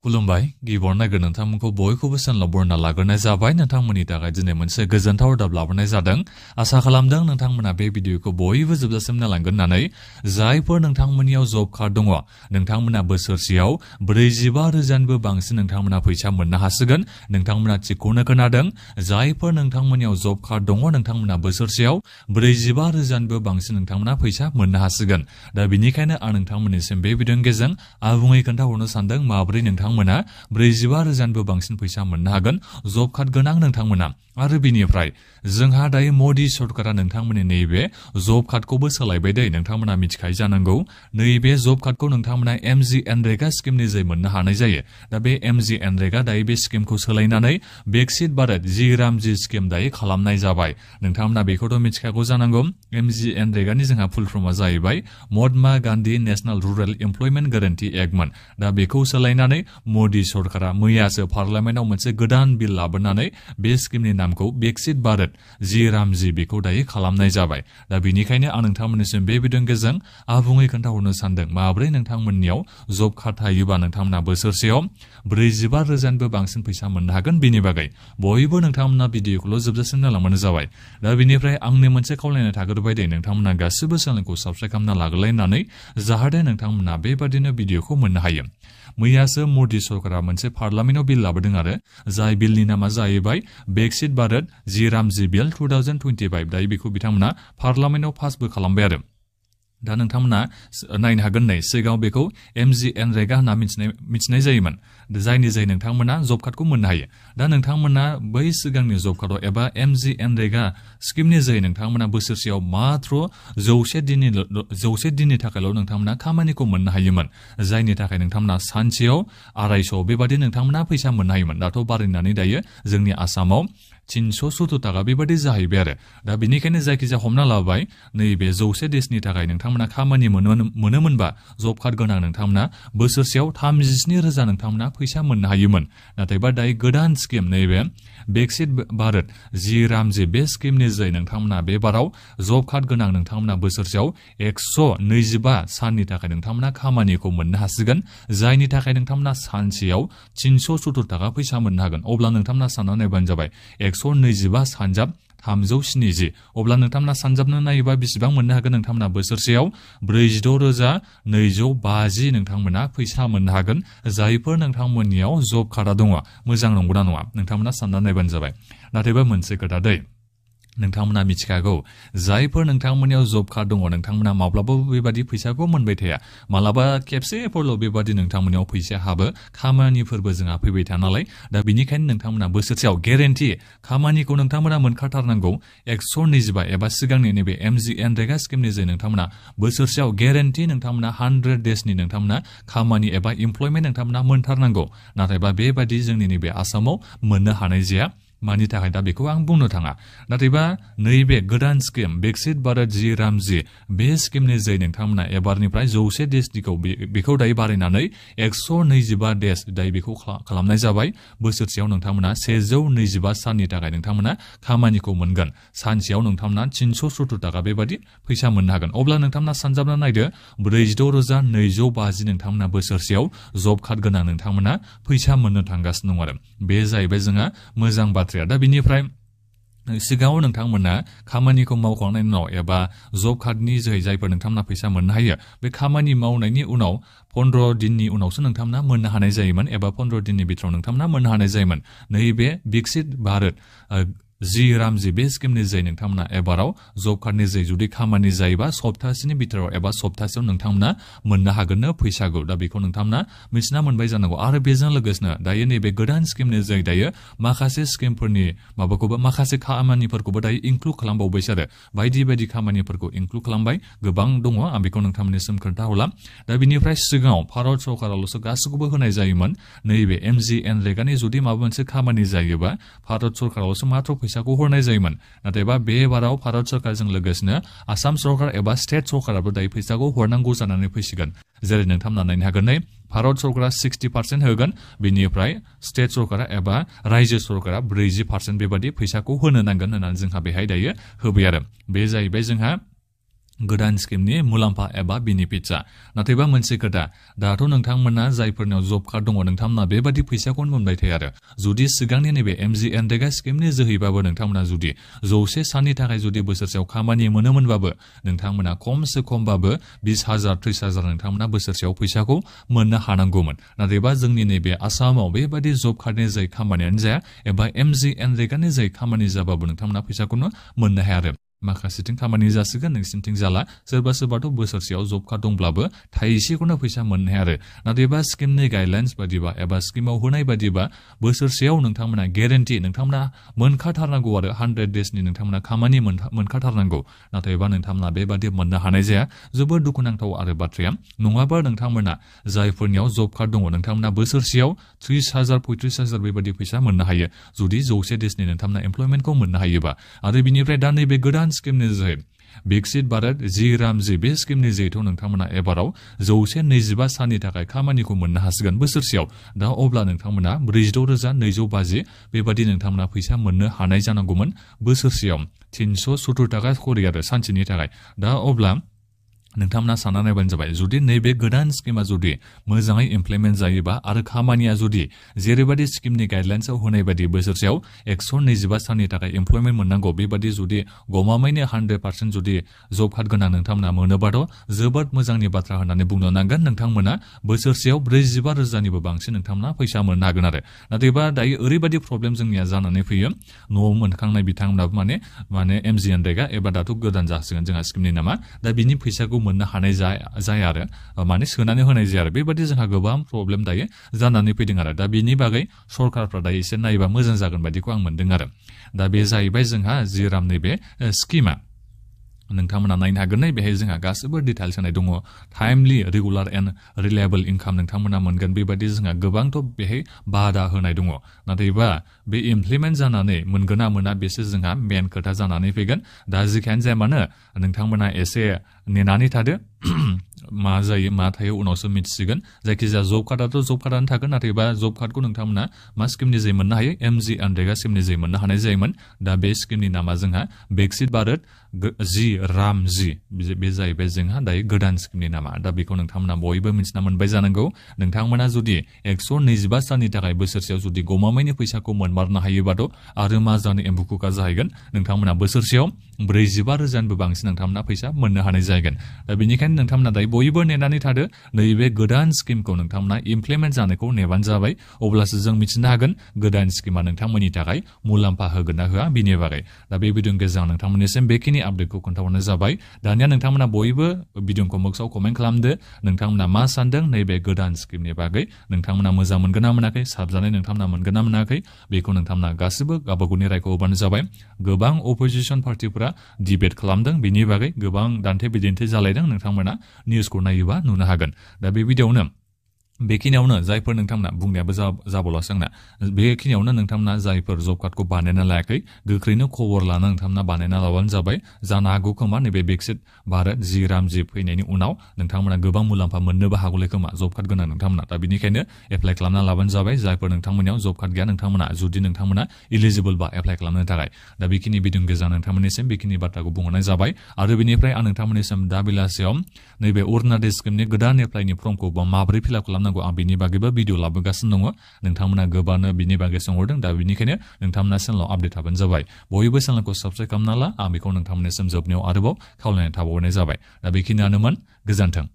खुलुमबाय गिबियावनो नायगोन नोंथांमोनखौ बयखौबो सानलाव बरना लाग्रोनाय जाबाय नोंथांमोननि थाखाय दिनै मोनसे गोजोनथाव रादाब लाबोनाय जादों आसा खालामदों नोंथांमोना बे भिडिअखौ बयबो जोबजासिम नायलांगोन होननानै जायफोर नोंथांमोननियाव जब कार्ड दङ नोंथांमोना बोसोरसेयाव 45,000निबो बांसिन नोंथांमोना फैसा मोननो हासिगोन नोंथांमोना थिगखौनो खोनादों जायफोर नोंथांमोननियाव जब कार्ड दङ नोंथांमोना बोसोरसेयाव 45,000निबो बांसिन नोंथांमोना फैसा मोननो हासिगोन दा बेनिखायनो आं नोंथांमोननिसिम बे भिडिअनि गेजेरजों आबुङै खोन्थाहरनो सानदों माबोरै नोंथांमोना 45,000निबो बांसिन फैसा मोननो हागोन जब कार्ड गोनां नोंथांमोना आरो बिनिफ्राय जोंहा दायो मदि सरकारा नोंथांमोननि नैबे जब कार्डखौबो सोलायबाय दै नोंथांमोना मिथिखायो जानांगौ नैबे जब कार्डखौ नोंथांमोना MGNरेगा स्किमनि जै मोननो हानाय जायो दा बे MGNरेगा दायो बे स्किमखौ सोलायनानै बेकसिट भारत जि रामजी स्किम दायो खालामनाय जाबाय नोंथांमोना बेखौथ' मिथिखागौ जानांगौ MGNरेगानि जोंहा फुल फर्मआ जाहैबाय Mahatma Gandhi national rural employment guarantee एक्टमोन दा बेखौ सोलायनानै मदि सरकारा मैयासो पार्लियामेन्टआव मोनसे गोदान बिल लाबोनानै बे स्किमनि नामखौ बेकसिट भारत जि रामजी बेखौ दायो खालामनाय जाबाय दा बेनिखायनो आं नोंथांमोननिसिम बे भिडिअनि गेजेरजों आबुङै खोन्थाहरनो सानदों माबोरै नोंथांमोननियाव जब कार्ड थायोबा नोंथांमोना बोसोरसेयाव 45,000निबो बांसिन फैसा मोननो हागोन बेनि बागै बयबो नोंथांमोना भिडिअखौल' जोबजासिम नायलांबानो जाबाय दा बेनिफ्राय आंनि मोनसे खावलायनाय थाग्रोबाय दे नोंथांमोना गासिबो चेनेलखौ साबस्क्राइब खालामना लाग्रोलायनानै जाहाथे नोंथांमोना बेबादिनो भिडिअखौ मोननो हायो मैयासो मदि सरकारा मोनसे पार्लियामेन्टआव बिल लाबोदों आरो जाय बिलनि नामा जाहैबाय बेकसिट भारत जि रामजी बिल 2025 दायो बेखौ बिथांमोना पार्लियामेन्टआव पासबो खालामबाय आरो दा नोंथांमोना नायनो हागोन नै सिगाङाव बेखौ MGNरेगा होनना मिथिनाय जायोमोन जायनि जाय नोंथांमोना जब कार्डखौ मोननो हायो दा नोंथांमोना बै सिगांनि जब कार्डआव एबा MGNरेगा स्किमनि जै नोंथांमोना बोसोरसेयाव मात्र 100 दिननि थाखायल' नोंथांमोना खामानिखौ मोननो हायोमोन जायनि थाखाय नोंथांमोना सानसेयाव 250 बेबादि नोंथांमोना फैसा मोननो हायोमोन दाथ' बारायनानै दायो जोंनि आसामाव 370 थाखा बेबादि जाहैबाय आरो दा बेनिखायनो जायखिजाया हमना लाबाय नैबे 100 देशनि थाखाय नोंथांमोना खामानि मोनोमोनबा जब कार्ड गोनां नोंथांमोना बोसोरसेयाव 37,000 नोंथांमोना फैसा मोननो हायोमोन नाथायबा दायो गोदान स्किम नैबे बेकसिट भारत जि रामजी बे स्किमनि जै नोंथांमोना बे बाराव जब कार्ड गोनां नोंथांमोना बोसोरसेयाव 125 साननि थाखाय नोंथांमोना खामानिखौ मोननो हासिगोन जायनि थाखाय नोंथांमोना सानसेयाव 370 थाखा फैसा मोननो हागोन अब्ला नोंथांमोना सानना नायबानो जाबाय 125 सानजाब 370 अब्ला नोंथांमोना सानजाबनो नायोबा बेसेबां मोननो हागोन नोंथांमोना बोसोरसेयाव 46,250 नोंथांमोना फैसा मोननो हागोन जायफोर नोंथांमोननियाव जब कार्डआ दङ मोजां नंगौना नङा नोंथांमोना सानना नायबानो जाबाय नाथायबा मोनसे खोथा दै नोंथांमोना मिथिखागौ जायफोर नोंथांमोननियाव जब कार्ड दङ नोंथांमोना माब्लाबाबो बेबादि फैसाखौ मोनबाय थाया मालाबा खेबसेफोरल' बेबादि नोंथांमोननियाव फैसा हाबो खामानिफोरबो जोंहा फैबाय थाया नालाय दा बेनिखायनो नोंथांमोना बोसोरसेयाव गेरेन्टि खामानिखौ नोंथांमोना मोनखाथारनांगौ 125 एबा सिगांनि नैबे MGNरेगा स्किमनि जे नोंथांमोना बोसोरसेयाव गेरेन्टि नोंथांमोना 100 देशनि नोंथांमोना खामानि एबा इमप्लयमेन्ट नोंथांमोना मोनथारनांगौ नाथायबा बेबादि जोंनि नैबे आसामाव मोननो हानाय जाया मानि थाखाय दा बेखौ आं बुंनो थाङा नाथायबा नैबे गोदान स्किम बेकसिट भारत जि रामजी बे स्किमनि जै नोंथांमोना एबारनिफ्राय 100 देशनिखौ बेखौ दायो बारायनानै 125 देश दायो बेखौ खालामनाय जाबाय बोसोरसेयाव नोंथांमोना 125 साननि थाखाय नोंथांमोना खामानिखौ मोनगोन सानसेयाव नोंथांमोना 370 थाखा बेबादि फैसा मोननो हागोन अब्ला नोंथांमोना सानजाबना नायदो 46,250 नोंथांमोना बोसोरसेयाव जब कार्ड गोनां नोंथांमोना फैसा मोननो थांगासिनो दं आरो बे जाहैबाय जोंहा मोजां बाथ्राया दा बिनिफ्राय सिगाङाव नोंथांमोना खामानिखौ मावखांनायनि उनाव एबा जब कार्डनि जोहै जायफोर नोंथांमोना फैसा मोननो हायो बे खामानि मावनायनि उनाव 15 दिननि उनावसो नोंथांमोना मोननो हानाय जायोमोन एबा 15 दिननि बिथोराव नोंथांमोना मोननो हानाय जायोमोन नैबे बेकसिट भारत जि रामजी बे स्किमनि जै नोंथांमोना एबाराव जब कार्डनि जै जुदि खामानि जायोबा सप्तासेनि बिथोराव एबा सप्तासेयाव नोंथांमोना मोननो हागोननो फैसाखौ दा बेखौ नोंथांमोना मिथिना मोनबाय जानांगौ आरो बेजों लोगोसेनो दायो नैबे गोदान स्किमनि जै दायो माखासे स्किमफोरनि माबाखौबो माखासे खामानिफोरखौबो दायो इनक्लुड खालामबावबायसो आरो बायदि बायदि खामानिफोरखौ इनक्लुड खालामबाय गोबां दङ आं बेखौ नोंथांमोननिसिम खोन्थाहरला दा बिनिफ्राय सिगाङाव भारत सरकाराल'सो गासैखौबो होनाय जायोमोन नैबे MGNरेगानि जुदि माबा मोनसे खामानि जायोबा भारत सरकाराल'सो मात्र फैसाखौ हरनाय जायोमोन नाथायबा बे बाराव भारत सरकारजों लोगोसेनो आसाम सरकार एबा स्टेट सरकाराबो दायो फैसाखौ हरनांगौ जानानै फैसिगोन जेरै नोंथांमोना नायनो हागोन नै भारत सरकारा 60% होगोन बेनिफ्राय स्टेट सरकारा एबा रायजो सरकारा 40% बेबादि फैसाखौ होनो नांगोन होननानै जोंहा बेहाय दायो होबाय आरो बे जाहैबाय जोंहा गोदान स्किमनि मुलाम्फा एबा बेनिफिट्सआ नाथायबा मोनसे खोथा दाथ' नोंथांमोना जायफोरनाव जब कार्ड दङ नोंथांमोना बेबादि फैसाखौनो मोनबाय थायो आरो जुदि सिगांनि नैबे MGNREGA स्किमनि जोहैबाबो नोंथांमोना जुदि 100 साननि थाखाय जुदि बोसोरसेयाव खामानि मोनोमोनबाबो नोंथांमोना खमसे खमबाबो 20,000 30,000 नोंथांमोना बोसोरसेयाव फैसाखौ मोननो हानांगौमोन नाथायबा जोंनि नैबे आसामाव बेबादि जब कार्डनि जाय खामानियानो जाया एबा MGNREGAनि जाय खामानि जाबाबो नोंथांमोना फैसाखौनो मोननो हाया आरो माखासेथिं खामानि जासिगोन नोंसिनिथिं जाला सोरबा सोरबाथ' बोसोरसेयाव जब कार्ड दंब्लाबो थाइसेखौनो फैसा मोननो हाया आरो नाथायबा स्किमनि गाइडलाइन्स बादिबा एबा स्किमाव होनाय बादिबा बोसोरसेयाव नोंथांमोना गेरेन्टि नोंथांमोना मोनखाथारनांगौ आरो 100 डेजनि नोंथांमोना खामानि मोनखाथारनांगौ नाथायबा नोंथांमोना बेबादि मोननो हानाय जाया जोबोद दुखुनांथाव आरो बाथ्राया नङाबा नोंथांमोना जायफोरनियाव जब कार्ड दङ नोंथांमोना बोसोरसेयाव 30,000 35,000 बेबादि फैसा मोननो हायो जुदि 100 डेजनि नोंथांमोना एमप्लयमेन्टखौ मोननो हायोबा आरो बिनिफ्राय दा नैबे गोदान स्किमनि जोहै विकसित भारत जि रामजी बे स्किमनि जोहैथ' नोंथांमोना एबाराव 125 साननि थाखाय खामानिखौ मोननो हासिगोन बोसोरसेयाव दा अब्ला नोंथांमोना 46,250 बेबादि नोंथांमोना फैसा मोननो हानाय जानांगौमोन बोसोरसेयाव 370 थाखा खरि आरो सानसेनि थाखाय दा अब्ला नोंथांमोना सानना नायबानो जाबाय जुदि नैबे गोदान स्किमा जुदि मोजाङै इमप्लिमेन्ट जायोबा आरो खामानिया जुदि जेरैबादि स्किमनि गाइडलाइन्सआव होनाय बायदि बोसोरसेयाव 125 साननि थाखाय एमप्लयमेन्ट मोननांगौ बेबादि जुदि गमामायैनो 100% जुदि जब कार्ड गोनां नोंथांमोना मोनोबाथ' जोबोद मोजांनि बाथ्रा होननानै बुंनो नांगोन नोंथांमोना बोसोरसेयाव 45,000निबो बांसिन नोंथांमोना फैसा मोननो हागोन आरो नाथायबा दायो ओरैबादि प्रब्लेम जोंनिया जानानै फैयो न'आव मोनखांनाय बिथांमोनाबो माने MGNREGA एबा दाथ' गोदान जासिगोन जोंहा स्किमनि नामा दा बिनि फैसाखौ मोननो हानाय जाया आरो माने सोनानै होनाय जाया आरो बेबादि जोंहा गोबां प्रब्लेम दायो जानानै फैदों आरो दा बिनि बागै सरकारफ्रा दायो एसे नायोबा मोजां जागोन बायदिखौ आं मोनदों आरो दा बे जाहैबाय जोंहा जि रामनि बे स्किमा नोंथांमोना नायनो हागोन बेहाय जोंहा गासिबो डिटेल्स होनाय दङ टाइमलि रेगुलार एन्ड रिलायेबल इनकाम नोंथांमोना मोनगोन बेबायदि जोंहा गोबांथ' बेहाय बादा होनाय दङ नाथायबा बे इमप्लिमेन्ट जानानै मोनगोन ना मोना बेसो जोंहा मेन खोथा जानानै फैगोन दा जिखियानो जाया मानो नोंथांमोना एसे नेनानै थादो मा जायो मा थायो उनावसो मिथिसिगोन जायखिजाया जब कार्डआथ' जब कार्डआनो थागोन नाथायबा जब कार्डखौ नोंथांमोना मा स्किमनि जोहै मोननो हायो MGNREGA स्किमनि जोहै मोननो हानाय जायोमोन दा बे स्किमनि नामा जोंहा विकसित भारत जि रामजी बे जाहैबाय जोंहा दायो गोदान स्किमनि नामा दा बेखौ नोंथांमोना बयबो मिथिना मोनबाय जानांगौ नोंथांमोना जुदि 125 साननि थाखाय बोसोरसेयाव जुदि गमामायैनो फैसाखौ मोनमारनो हायोबाथ' आरो मा जानो एम्बुखुखा जाहैगोन नोंथांमोना बोसोरसेयाव 45,000निबो बांसिन नोंथांमोना फैसा मोननो हानाय जाहैगोन दा बेनिखायनो नोंथांमोना दायो बयबो नेनानै थादो नैबे गोदान स्किमखौ नोंथांमोना इमप्लिमेन्ट जानायखौ नेबानो जाबाय अब्लासो जों मिथिनो हागोन गोदान स्किमा नोंथांमोननि थाखाय मुलाम्फा होगोन ना होआ बिनि बागै दा बे भिडिअनि गेजेराव नोंथांमोननिसिम बेखिनि आपडेटखौ खोन्थाहरनाय जाबाय दानिया नोंथांमोना बयबो भिडिअखौ बक्सआव कमेन्ट खालामदो नोंथांमोना मा सानदों नैबे गोदान स्किमनि बागै नोंथांमोना मोजां मोनगोन ना मोनाखै साबजानाय नोंथांमोना मोनगोन ना मोनाखै बेखौ नोंथांमोना गासिबो गावबागावनि रायखौ होबानो जाबाय गोबां अपोजिसन पार्टिफोरा डिबेट खालामदों बिनि बागै गोबां दान्थे बिदिन्थि जालायदों नोंथांमोना निउसखौ नायोबा नुनो हागोन दा बे भिडिअआवनो बेखिनियावनो जायफोर नोंथांमोना बुंनायाबो जाबावलासो आंना बेखिनियावनो नोंथांमोना जायफोर जब कार्डखौ बानायना लायाखै गोख्रैनो खबर लाना नोंथांमोना बानायना लाबानो जाबाय जानो हागौ खोमा नैबे विकसित भारत जि रामजी फैनायनि उनाव नोंथांमोना गोबां मुलाम्फा मोननोबो हागौलै खोमा जब कार्ड गोनां नोंथांमोना दा बेनिखायनो एप्लाइ खालामना लाबानो जाबाय जायफोर नोंथांमोननियाव जब कार्ड गैया नोंथांमोना जुदि नोंथांमोना इलिजिबल बा एप्लाइ खालामनो थाखाय दा बेखिनि भिडिअनि गेजेराव नोंथांमोननिसिम बेखिनि बाथ्राखौ बुंहरनाय जाबाय आरो बेनिफ्राय आं नोंथांमोननिसिम दा बेलासियाव नैबे अरुणाचल स्किमनि गोदान एप्लाइनि फर्मखौ माबोरै फिलआप खालामनांगौ आं बिनि बागैबो भिडिअ लाबोगासिनो दङ नोंथांमोना गोबांनो बिनि बागै सोंहरदों दा बेनिखायनो नोंथांमोना चेनेलाव आपडेट थाबानो जाबाय बयबो चेनेलखौ साबस्क्राइब खालामना ला आं बेखौ नोंथांमोननिसिम जोबनायाव आरोबाव खावलायनाय थाबावनाय जाबाय दा बेखिनियानोमोन गोजोन्थों